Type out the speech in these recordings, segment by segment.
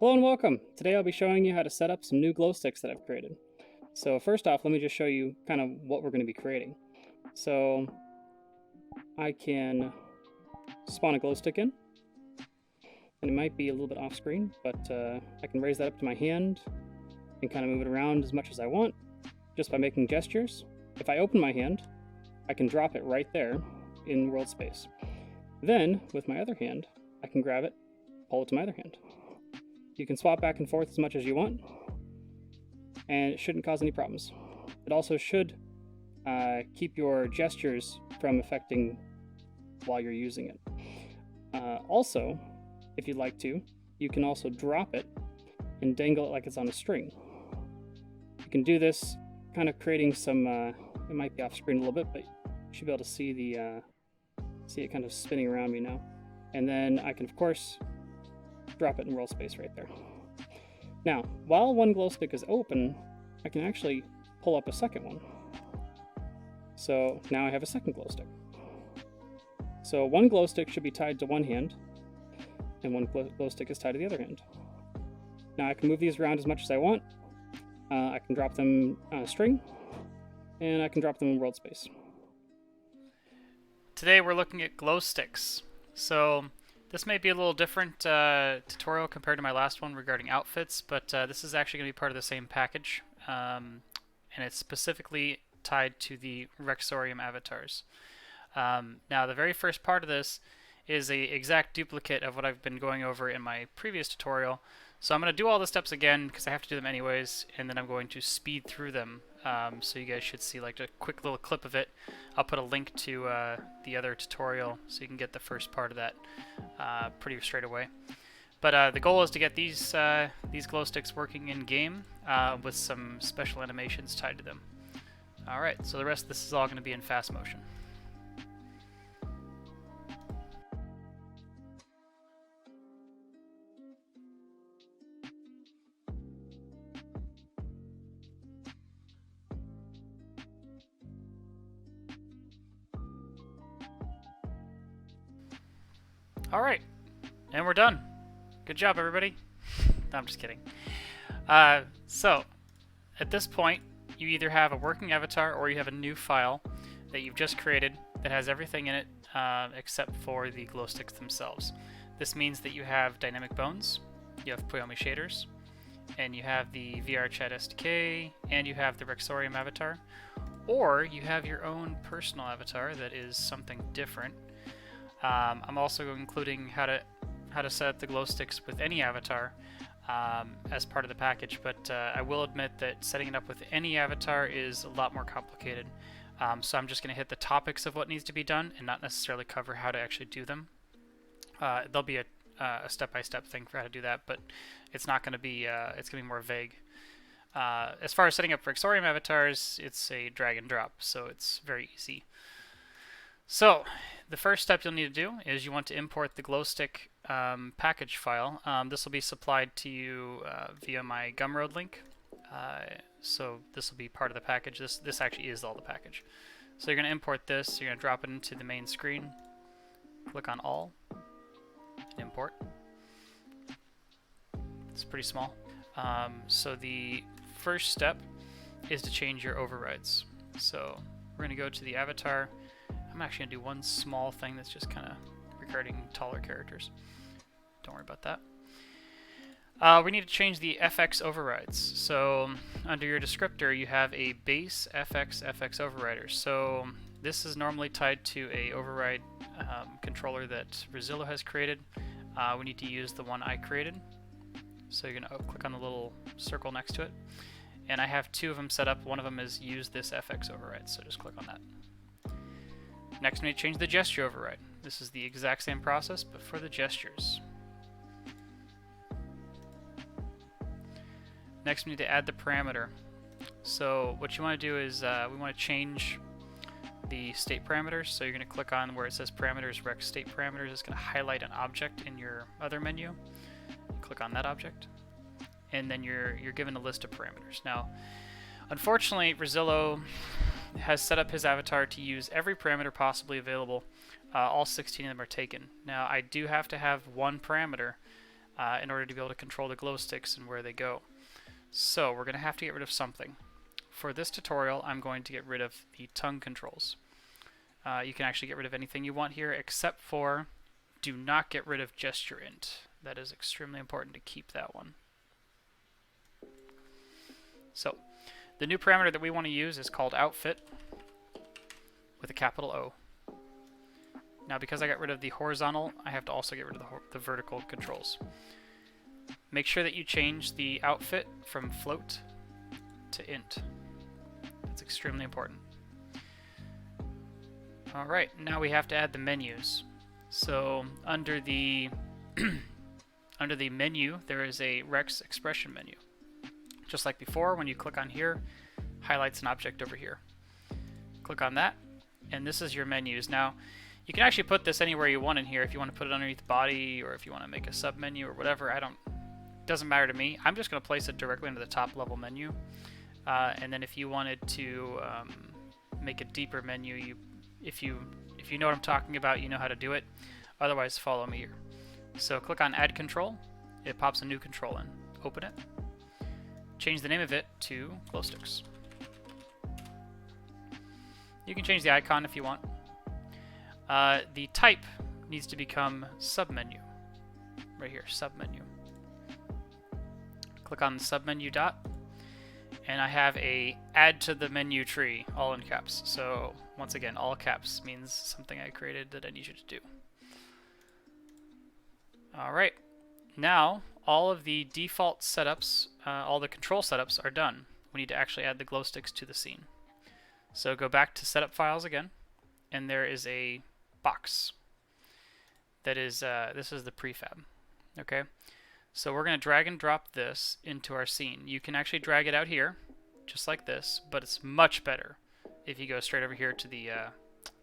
Hello and welcome! Today I'll be showing you how to set up some new glow sticks that I've created. So first off, let me just show you kind of what we're going to be creating. So I can spawn a glow stick in, and it might be a little bit off screen, but I can raise that up to my hand and kind of move it around as much as I want just by making gestures. If I open my hand, I can drop it right there in world space. Then, with my other hand, I can grab it, pull it to my other hand. You can swap back and forth as much as you want, and it shouldn't cause any problems. It also should keep your gestures from affecting while you're using it. Also, if you'd like to, you can also drop it and dangle it like it's on a string. You can do this kind of creating some, it might be off screen a little bit, but you should be able to see see it kind of spinning around me now. And then I can, of course, drop it in world space right there. Now, while one glow stick is open, I can actually pull up a second one. So now I have a second glow stick. So one glow stick should be tied to one hand, and one glow stick is tied to the other hand. Now I can move these around as much as I want. I can drop them on a string, and I can drop them in world space. Today we're looking at glow sticks. So this may be a little different tutorial compared to my last one regarding outfits, but this is actually going to be part of the same package, and it's specifically tied to the Rexouium avatars. Now the very first part of this is an exact duplicate of what I've been going over in my previous tutorial. So I'm going to do all the steps again because I have to do them anyways, and then I'm going to speed through them. So you guys should see like a quick little clip of it. I'll put a link to the other tutorial so you can get the first part of that pretty straight away. But the goal is to get these glow sticks working in game with some special animations tied to them. Alright, so the rest of this is all going to be in fast motion. Alright, and we're done. Good job, everybody. No, I'm just kidding. So, at this point, you either have a working avatar or you have a new file that you've just created that has everything in it except for the glow sticks themselves. This means that you have dynamic bones, you have Puyomi shaders, and you have the VRChat SDK, and you have the Rexouium avatar, or you have your own personal avatar that is something different. I'm also including how to set up the glow sticks with any avatar as part of the package, but I will admit that setting it up with any avatar is a lot more complicated. So I'm just going to hit the topics of what needs to be done and not necessarily cover how to actually do them. There'll be a step-by-step thing for how to do that, but it's not going to be it's going to be more vague. As far as setting up Rexouium avatars, it's a drag and drop, so it's very easy. So, the first step you'll need to do is you want to import the glowstick package file. This will be supplied to you via my Gumroad link. So this will be part of the package. This actually is all the package. So you're going to import this, you're going to drop it into the main screen, click on all, and import. It's pretty small. So the first step is to change your overrides. So we're going to go to the avatar. I'm actually going to do one small thing that's just kind of regarding taller characters. Don't worry about that. We need to change the FX overrides. So under your descriptor, you have a base FX overrider. So this is normally tied to a override controller that Rexouium has created. We need to use the one I created. So you're going to click on the little circle next to it. And I have two of them set up. One of them is use this FX override. So just click on that. Next, we need to change the gesture override. This is the exact same process, but for the gestures. Next, we need to add the parameter. So what you want to do is we want to change the state parameters. So you're going to click on where it says parameters, Rex state parameters. It's going to highlight an object in your other menu. Click on that object, and then you're given a list of parameters. Now, unfortunately, Rexouium has set up his avatar to use every parameter possibly available. All 16 of them are taken. Now I do have to have one parameter in order to be able to control the glow sticks and where they go. So we're going to have to get rid of something. For this tutorial, I'm going to get rid of the tongue controls. You can actually get rid of anything you want here, except for do not get rid of gesture int. That is extremely important to keep that one. So the new parameter that we want to use is called outfit with a capital O. Now because I got rid of the horizontal, I have to also get rid of the vertical controls. Make sure that you change the outfit from float to int. That's extremely important. Alright, now we have to add the menus. So under the under the menu, there is a Rex expression menu. Just like before, when you click on here, highlights an object over here. Click on that, and this is your menus. Now, you can actually put this anywhere you want in here. If you want to put it underneath the body, or if you want to make a sub menu or whatever, doesn't matter to me. I'm just going to place it directly into the top level menu. And then if you wanted to make a deeper menu, if you know what I'm talking about, you know how to do it. Otherwise, follow me here. So click on Add Control. It pops a new control in. Open it. Change the name of it to Glowsticks. You can change the icon if you want. The type needs to become submenu. Right here, submenu. Click on the submenu dot. And I have a add to the menu tree, all in caps. So once again, all caps means something I created that I need you to do. Alright, now all of the default setups, all the control setups are done. We need to actually add the glow sticks to the scene. So go back to setup files again, and there is a box. That is, this is the prefab. Okay, so we're going to drag and drop this into our scene. You can actually drag it out here, just like this, but it's much better if you go straight over here to the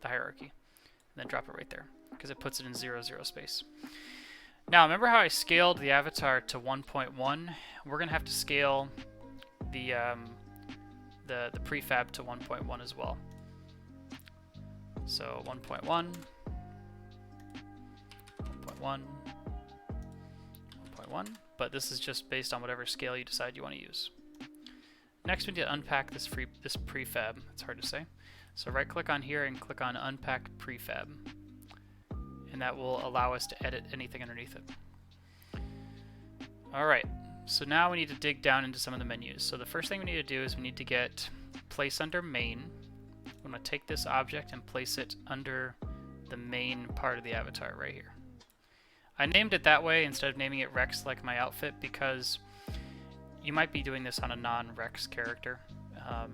hierarchy, and then drop it right there, because it puts it in 0, 0 space. Now, remember how I scaled the avatar to 1.1? We're going to have to scale the prefab to 1.1 as well. So 1.1, 1.1, 1.1, but this is just based on whatever scale you decide you want to use. Next, we need to unpack this prefab. It's hard to say. So right-click on here and click on Unpack Prefab. And that will allow us to edit anything underneath it. Alright, so now we need to dig down into some of the menus. So the first thing we need to do is we need to get place under main. I'm going to take this object and place it under the main part of the avatar right here. I named it that way instead of naming it Rex like my outfit because you might be doing this on a non-Rex character.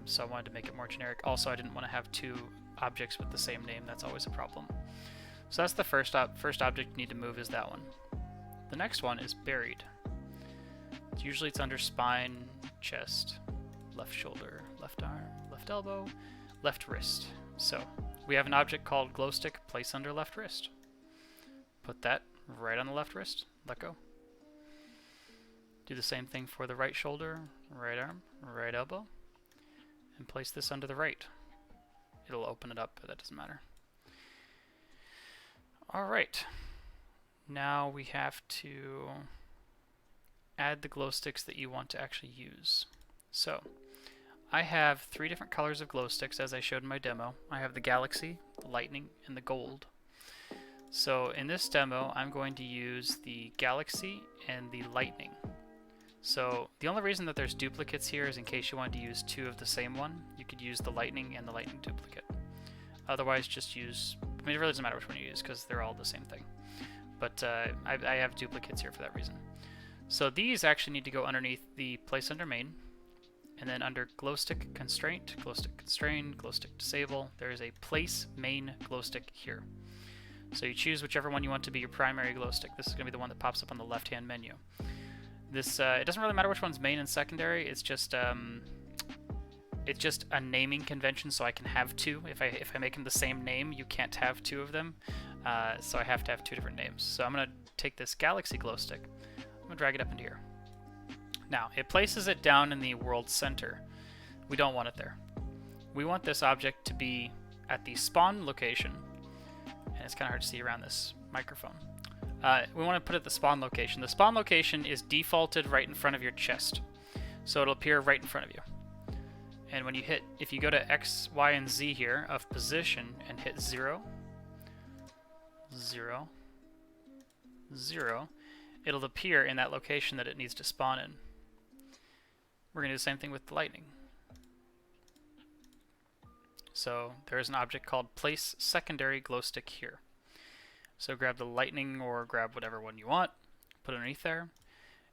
So I wanted to make it more generic. Also, I didn't want to have two objects with the same name. That's always a problem. So that's the first object you need to move is that one. The next one is buried. Usually it's under spine, chest, left shoulder, left arm, left elbow, left wrist. So we have an object called glowstick, place under left wrist. Put that right on the left wrist, let go. Do the same thing for the right shoulder, right arm, right elbow, and place this under the right. It'll open it up, but that doesn't matter. Alright, now we have to add the glow sticks that you want to actually use. So, I have 3 different colors of glow sticks as I showed in my demo. I have the galaxy, the lightning, and the gold. So in this demo, I'm going to use the galaxy and the lightning. So the only reason that there's duplicates here is in case you wanted to use 2 of the same one. You could use the lightning and the lightning duplicate. Otherwise, just use... I mean, it really doesn't matter which one you use because they're all the same thing. But I have duplicates here for that reason. So these actually need to go underneath the place under main. And then under glowstick constraint, glowstick constrain, glowstick disable, there is a place main glowstick here. So you choose whichever one you want to be your primary glowstick. This is going to be the one that pops up on the left-hand menu. This it doesn't really matter which one's main and secondary. It's just a naming convention, so I can have 2. If I make them the same name, you can't have 2 of them. So I have to have 2 different names. So I'm going to take this galaxy glowstick. I'm going to drag it up into here. Now, it places it down in the world center. We don't want it there. We want this object to be at the spawn location, and it's kind of hard to see around this microphone, we want to put it at the spawn location. The spawn location is defaulted right in front of your chest. So it'll appear right in front of you. And when you hit, if you go to X, Y, and Z here of position and hit 0, 0, 0, it'll appear in that location that it needs to spawn in. We're going to do the same thing with the lightning. So there is an object called place secondary glowstick here. So grab the lightning or grab whatever one you want, put it underneath there,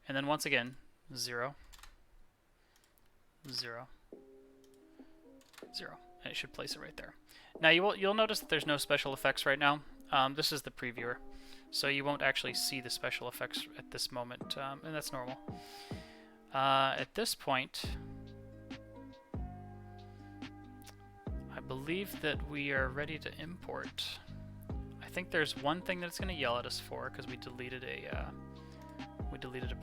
and then once again, 0, 0, 0, and it should place it right there. Now you'll notice that there's no special effects right now. This is the previewer, so you won't actually see the special effects at this moment, and that's normal. At this point, I believe that we are ready to import. I think there's one thing that it's going to yell at us for because we deleted a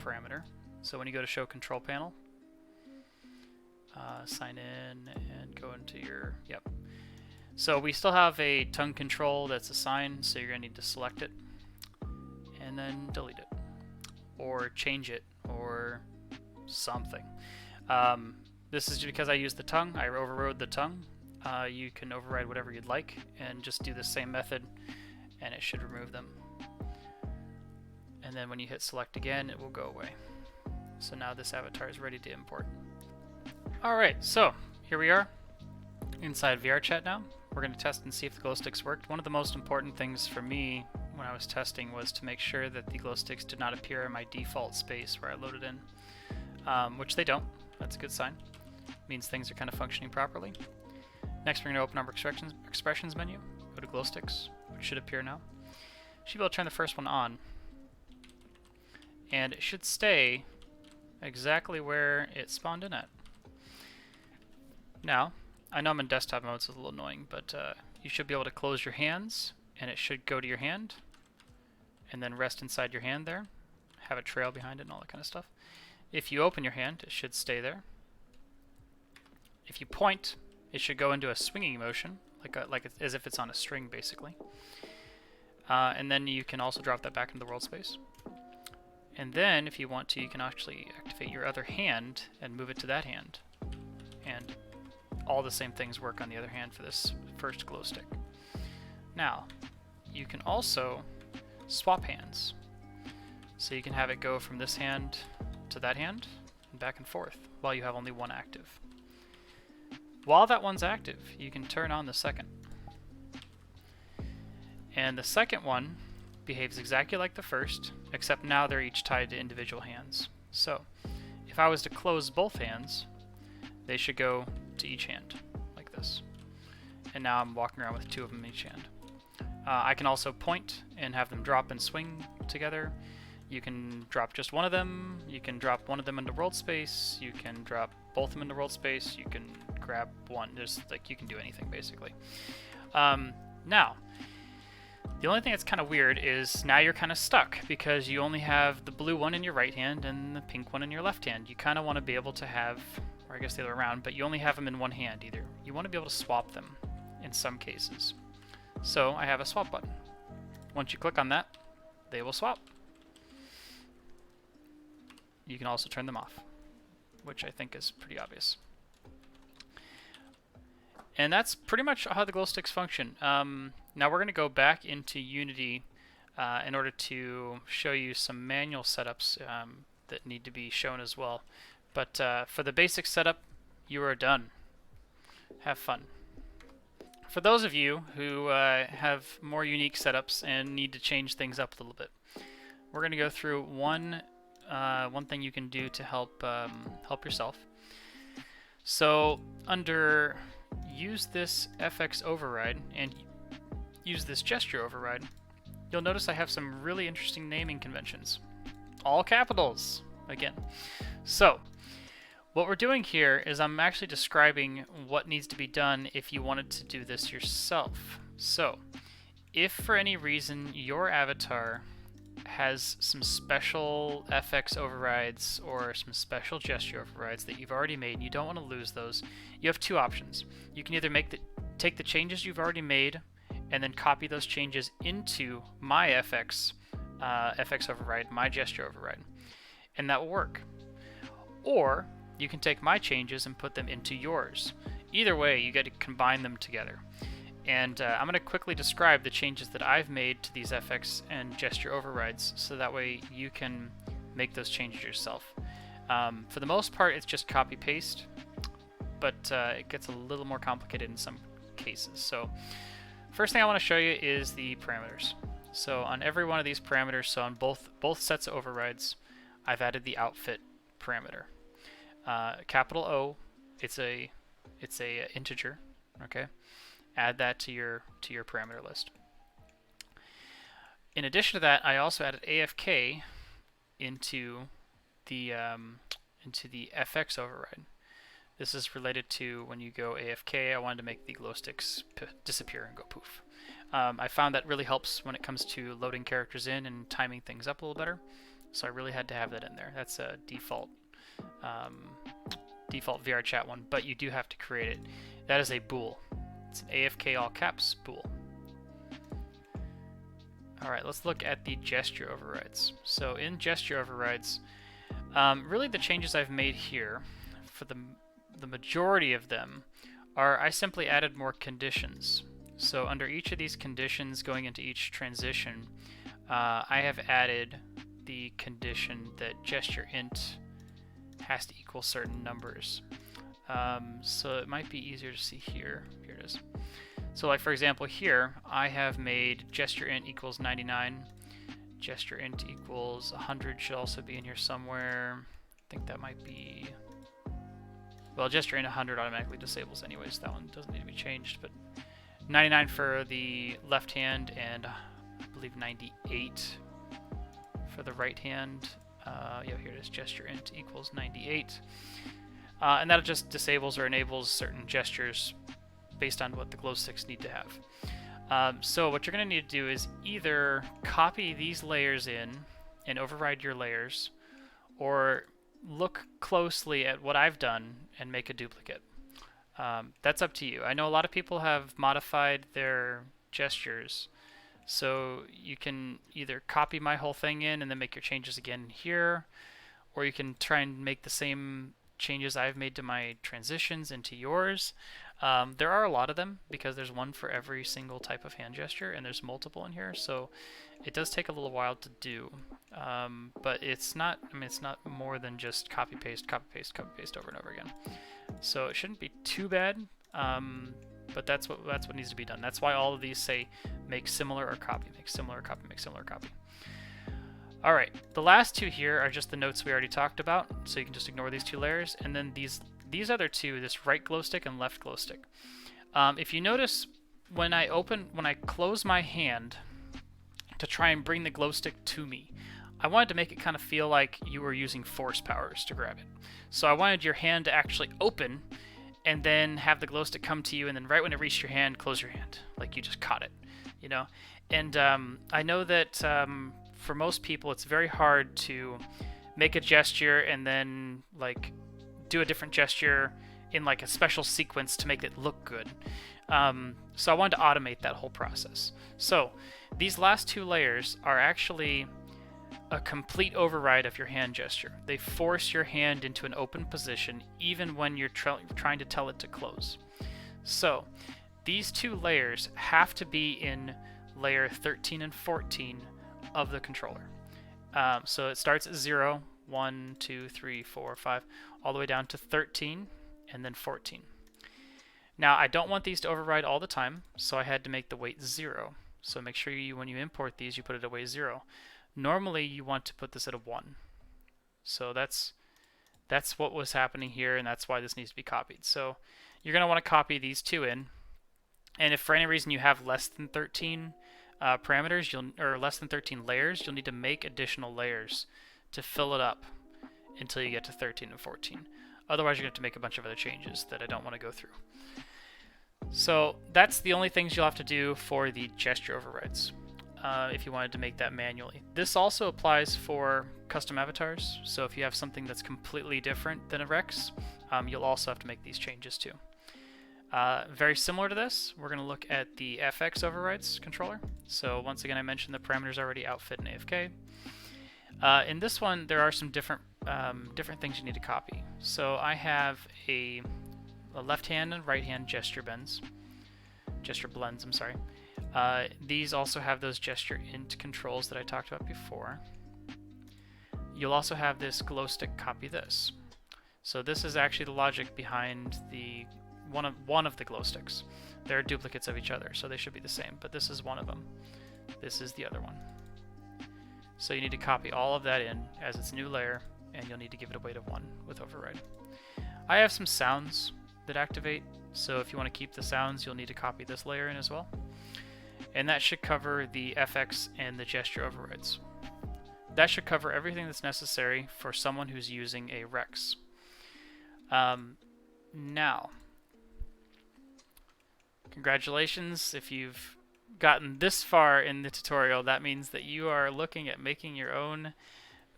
parameter. So when you go to show control panel, sign in and go into your, yep. So we still have a tongue control that's assigned, so you're going to need to select it and then delete it or change it or something. This is because I used the tongue. I overrode the tongue. You can override whatever you'd like and just do the same method and it should remove them. And then when you hit select again, it will go away. So now this avatar is ready to import. Alright, so here we are inside VRChat now. We're going to test and see if the glow sticks worked. One of the most important things for me when I was testing was to make sure that the glow sticks did not appear in my default space where I loaded in, which they don't. That's a good sign. It means things are kind of functioning properly. Next, we're going to open our expressions menu, go to glow sticks, which should appear now. Should be able to turn the first one on, and it should stay exactly where it spawned in at. Now, I know I'm in desktop mode, so it's a little annoying, but you should be able to close your hands, and it should go to your hand, and then rest inside your hand there, have a trail behind it and all that kind of stuff. If you open your hand, it should stay there. If you point, it should go into a swinging motion, as if it's on a string, basically. And then you can also drop that back into the world space. And then, if you want to, you can actually activate your other hand and move it to that hand. And all the same things work on the other hand for this first glow stick. Now, you can also swap hands. So you can have it go from this hand to that hand, and back and forth, while you have only one active. While that one's active, you can turn on the second. And the second one behaves exactly like the first, except now they're each tied to individual hands. So, if I was to close both hands, they should go to each hand, like this. And now I'm walking around with two of them in each hand. I can also point and have them drop and swing together. You can drop just one of them, you can drop one of them into world space, you can drop both of them into world space, you can grab one, you can do anything basically. Now, the only thing that's kind of weird is now you're kind of stuck because you only have the blue one in your right hand and the pink one in your left hand. You kind of want to be able to have, or I guess the other way around, but you only have them in one hand either. You want to be able to swap them in some cases. So I have a swap button. Once you click on that, they will swap. You can also turn them off, which I think is pretty obvious. And that's pretty much how the glow sticks function. Now we're going to go back into Unity in order to show you some manual setups that need to be shown as well. But for the basic setup, you are done. Have fun. For those of you who have more unique setups and need to change things up a little bit, we're going to go through one thing you can do to help yourself. So under use this FX override and use this gesture override, you'll notice I have some really interesting naming conventions. All capitals, again. So what we're doing here is I'm actually describing what needs to be done if you wanted to do this yourself. So if for any reason your avatar has some special FX overrides or some special gesture overrides that you've already made and you don't want to lose those, you have two options. You can either take the changes you've already made and then copy those changes into my FX FX override, my gesture override, and that will work. Or you can take my changes and put them into yours. Either way, you get to combine them together. And I'm going to quickly describe the changes that I've made to these FX and gesture overrides, so that way you can make those changes yourself. For the most part, it's just copy-paste, but it gets a little more complicated in some cases. So first thing I want to show you is the parameters. So on every one of these parameters, so on both sets of overrides, I've added the outfit parameter. Capital O, it's a integer, okay? Add that to your parameter list. In addition to that, I also added AFK into the FX override. This is related to when you go AFK. I wanted to make the glow sticks disappear and go poof. I found that really helps when it comes to loading characters in and timing things up a little better. So I really had to have that in there. That's a default VRChat one, but you do have to create it. That is a bool. It's an AFK all caps bool. Alright, let's look at the gesture overrides. So in gesture overrides, really the changes I've made here, for the majority of them, are I simply added more conditions. So under each of these conditions going into each transition, I have added the condition that gesture int has to equal certain numbers. So it might be easier to see here. Here it is. So like for example here, I have made gesture int equals 99. Gesture int equals 100 should also be in here somewhere. I think that might be... Well, gesture int 100 automatically disables anyways. So that one doesn't need to be changed. But 99 for the left hand and I believe 98 for the right hand. Yeah, here it is. Gesture int equals 98. And that just disables or enables certain gestures based on what the glow sticks need to have. So what you're going to need to do is either copy these layers in and override your layers, or look closely at what I've done and make a duplicate. That's up to you. I know a lot of people have modified their gestures, so you can either copy my whole thing in and then make your changes again here, or you can try and make the same changes I've made to my transitions into yours. There are a lot of them because there's one for every single type of hand gesture, and there's multiple in here, so it does take a little while to do. But it's not, I mean, it's not more than just copy paste, copy paste, copy paste over and over again. So it shouldn't be too bad. But that's what needs to be done. That's why all of these say make similar or copy, make similar, copy, make similar, copy. All right, the last two here are just the notes we already talked about, so you can just ignore these two layers. And then these other two, this right glow stick and left glow stick. If you notice, when I close my hand to try and bring the glow stick to me, I wanted to make it kind of feel like you were using force powers to grab it. So I wanted your hand to actually open and then have the glow stick come to you, and then right when it reached your hand, close your hand, like you just caught it, you know? And I know that for most people, it's very hard to make a gesture and then like do a different gesture in like a special sequence to make it look good. So I wanted to automate that whole process. So these last two layers are actually a complete override of your hand gesture. They force your hand into an open position even when you're trying to tell it to close. So these two layers have to be in layer 13 and 14 of the controller. So it starts at 0, 1, 2, 3, 4, 5, all the way down to 13 and then 14. Now I don't want these to override all the time, so I had to make the weight 0. So make sure when you import these, you put it at weight 0. Normally you want to put this at a 1. So that's what was happening here, and that's why this needs to be copied. So you're going to want to copy these two in, and if for any reason you have less than 13 parameters, or less than 13 layers, you'll need to make additional layers to fill it up until you get to 13 and 14. Otherwise you're going to have to make a bunch of other changes that I don't want to go through. So that's the only things you'll have to do for the gesture overrides. If you wanted to make that manually. This also applies for custom avatars, so if you have something that's completely different than a Rex, you'll also have to make these changes too. Very similar to this, we're going to look at the FX overrides controller. So once again, I mentioned the parameters already, outfit and AFK. In this one, there are some different things you need to copy. So I have a left hand and right hand gesture blends. I'm sorry. These also have those gesture int controls that I talked about before. You'll also have this glowstick copy this. So this is actually the logic behind the one of the glowsticks. They're duplicates of each other, so they should be the same, but this is one of them. This is the other one. So you need to copy all of that in as its new layer, and you'll need to give it a weight of 1 with override. I have some sounds that activate, so if you want to keep the sounds, you'll need to copy this layer in as well. And that should cover the FX and the gesture overrides. That should cover everything that's necessary for someone who's using a Rex. Now, congratulations, if you've gotten this far in the tutorial, that means that you are looking at making your own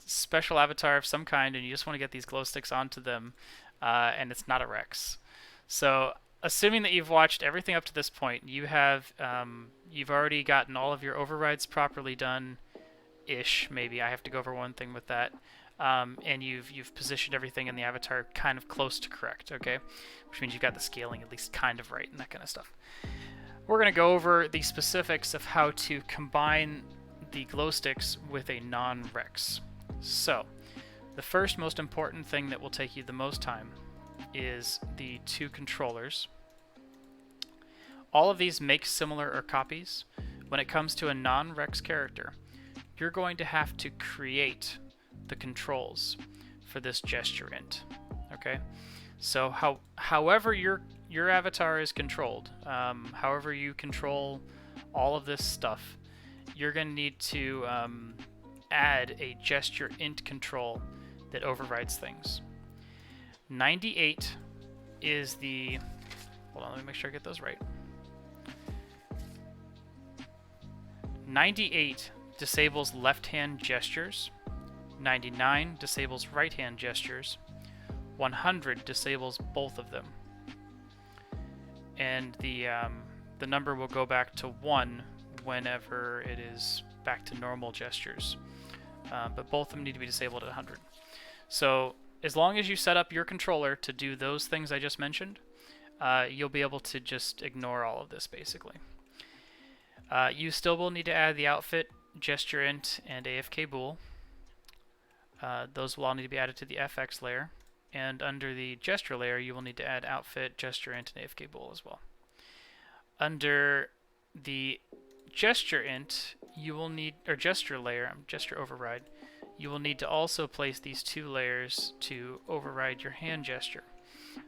special avatar of some kind, and you just want to get these glow sticks onto them, and it's not a Rex. So, assuming that you've watched everything up to this point, you have you've already gotten all of your overrides properly done-ish. Maybe I have to go over one thing with that. And you've positioned everything in the avatar kind of close to correct, okay? Which means you've got the scaling at least kind of right and that kind of stuff. We're going to go over the specifics of how to combine the glow sticks with a non-Rex. So, the first most important thing that will take you the most time is the 2 controllers. All of these make similar or copies. When it comes to a non-Rex character, you're going to have to create the controls for this gesture int. Okay, so however your avatar is controlled, however you control all of this stuff, you're going to need to add a gesture int control that overrides things. 98 is the, hold on, let me make sure I get those right. 98 disables left-hand gestures. 99 disables right-hand gestures. 100 disables both of them. And the number will go back to 1 whenever it is back to normal gestures. But both of them need to be disabled at 100. So as long as you set up your controller to do those things I just mentioned, you'll be able to just ignore all of this basically. You still will need to add the outfit, gesture int, and AFK bool. Those will all need to be added to the FX layer. And under the gesture layer, you will need to add outfit, gesture int, and AFK bool as well. Under the gesture int, you will need, or gesture layer, gesture override, you will need to also place these 2 layers to override your hand gesture.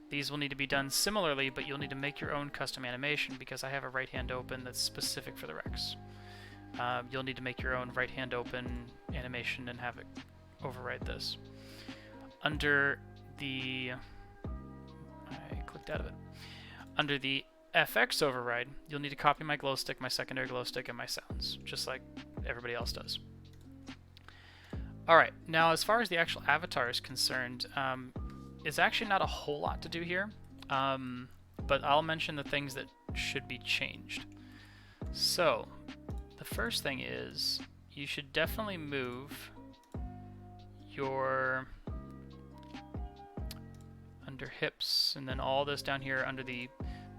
These will need to be done similarly, but you'll need to make your own custom animation because I have a right hand open that's specific for the Rex. You'll need to make your own right hand open animation and have it override this. Under the, I clicked out of it. Under the FX override, you'll need to copy my glow stick, my secondary glow stick, and my sounds, just like everybody else does. Alright, now as far as the actual avatar is concerned, it's actually not a whole lot to do here, but I'll mention the things that should be changed. So, the first thing is, you should definitely move your under hips, and then all this down here under the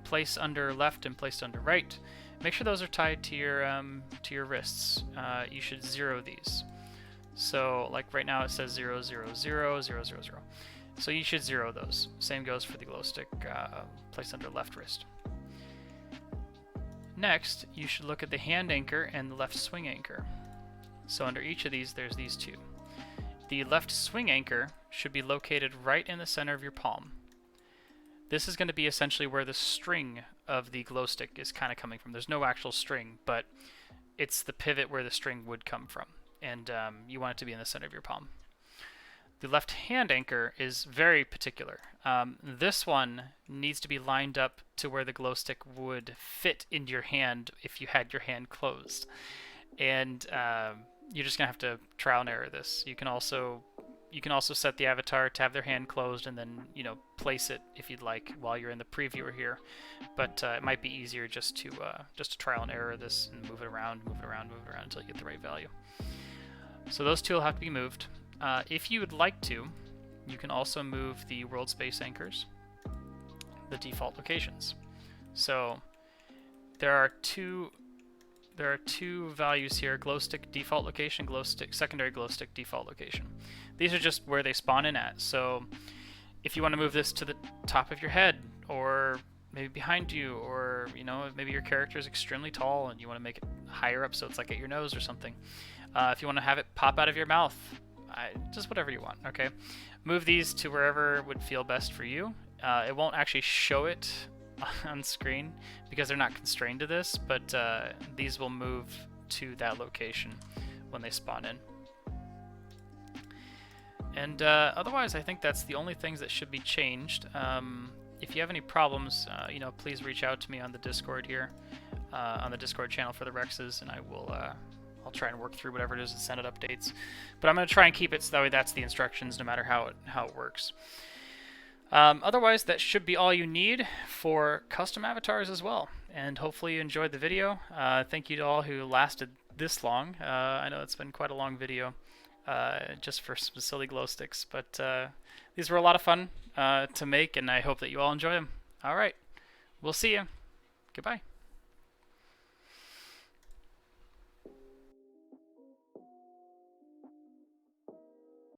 place under left and place under right. Make sure those are tied to your wrists. You should 0 these. So like right now it says 0, 0, 0, 0, 0, 0. So you should 0 those. Same goes for the glow stick placed under left wrist. Next, you should look at the hand anchor and the left swing anchor. So under each of these, there's these 2. The left swing anchor should be located right in the center of your palm. This is going to be essentially where the string of the glow stick is kind of coming from. There's no actual string, but it's the pivot where the string would come from. And you want it to be in the center of your palm. The left hand anchor is very particular. This one needs to be lined up to where the glow stick would fit into your hand if you had your hand closed. And you're just going to have to trial and error this. You can also you can also set the avatar to have their hand closed and then, you know, place it if you'd like while you're in the previewer here. But it might be easier just to trial and error this and move it around, move it around, move it around until you get the right value. So those two will have to be moved. If you would like to, you can also move the world space anchors, the default locations. So there are two values here: glowstick default location, glowstick secondary glowstick default location. These are just where they spawn in at. So if you want to move this to the top of your head, or maybe behind you, or you know, maybe your character is extremely tall and you want to make it higher up so it's like at your nose or something. If you want to have it pop out of your mouth, just whatever you want. Okay, move these to wherever would feel best for you. It won't actually show it on screen because they're not constrained to this, but these will move to that location when they spawn in. And otherwise, I think that's the only things that should be changed. If you have any problems, you know, please reach out to me on the Discord here, on the Discord channel for the Rexes, and I will I'll try and work through whatever it is and send it updates. But I'm going to try and keep it so that way that's the instructions no matter how it works. Otherwise, that should be all you need for custom avatars as well. And hopefully you enjoyed the video. Thank you to all who lasted this long. I know it's been quite a long video just for some silly glow sticks. But these were a lot of fun to make, and I hope that you all enjoy them. All right. We'll see you. Goodbye.